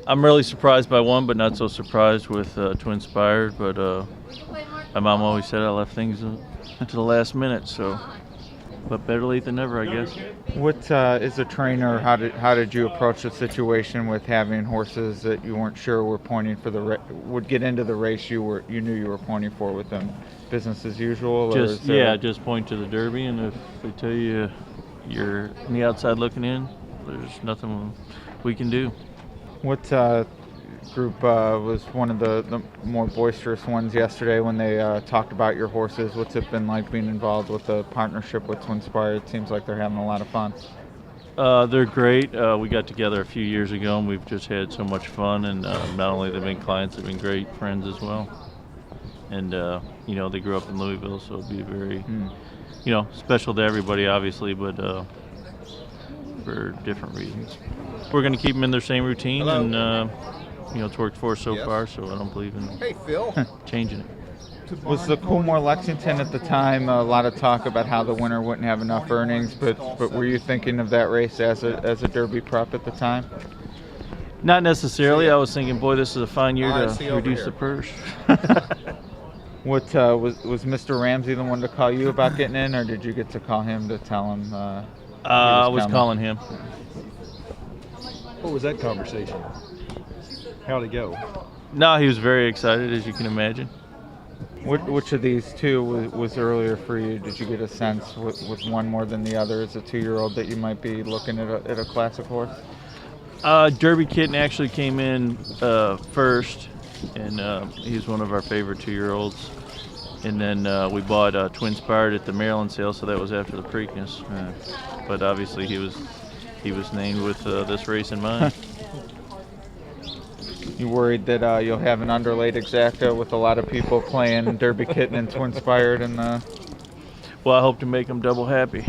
I'm really surprised by one, but not so surprised with Twinspired. But my mom always said I left things to the last minute, so. But better late than never, I guess. What as a trainer, how did you approach the situation with having horses that you weren't sure were pointing for would get into the race you knew you were pointing for with them? Business as usual? Just point to the Derby, and if they tell you you're on the outside looking in, there's nothing we can do. What group was one of the more boisterous ones yesterday when they talked about your horses? What's it been like being involved with the partnership with Twinspire? It seems like they're having a lot of fun. They're great. We got together a few years ago, and we've just had so much fun. And not only they've been clients, they've been great friends as well. And they grew up in Louisville, so it'll be very, special to everybody, obviously, but for different reasons. We're going to keep them in their same routine. Hello. And it's worked for us so far, so I don't believe in changing it. Was the Coolmore Lexington at the time a lot of talk about how the winner wouldn't have enough earnings, but were you thinking of that race as a Derby prep at the time? Not necessarily. I was thinking, boy, this is a fine year to reduce the purse. What was Mr. Ramsey the one to call you about getting in, or did you get to call him to tell him? I was calling him. What was that conversation? How'd it go? No, he was very excited, as you can imagine. Which of these two was earlier for you? Did you get a sense with one more than the other as a 2-year-old that you might be looking at a classic horse? Derby Kitten actually came in first, and he's one of our favorite 2-year-olds. And then we bought Twinspired at the Maryland sale, so that was after the Preakness. But obviously he was named with this race in mind. You worried that you'll have an underlaid exacta with a lot of people playing Derby Kitten and Twinspired? Well, I hope to make them double happy.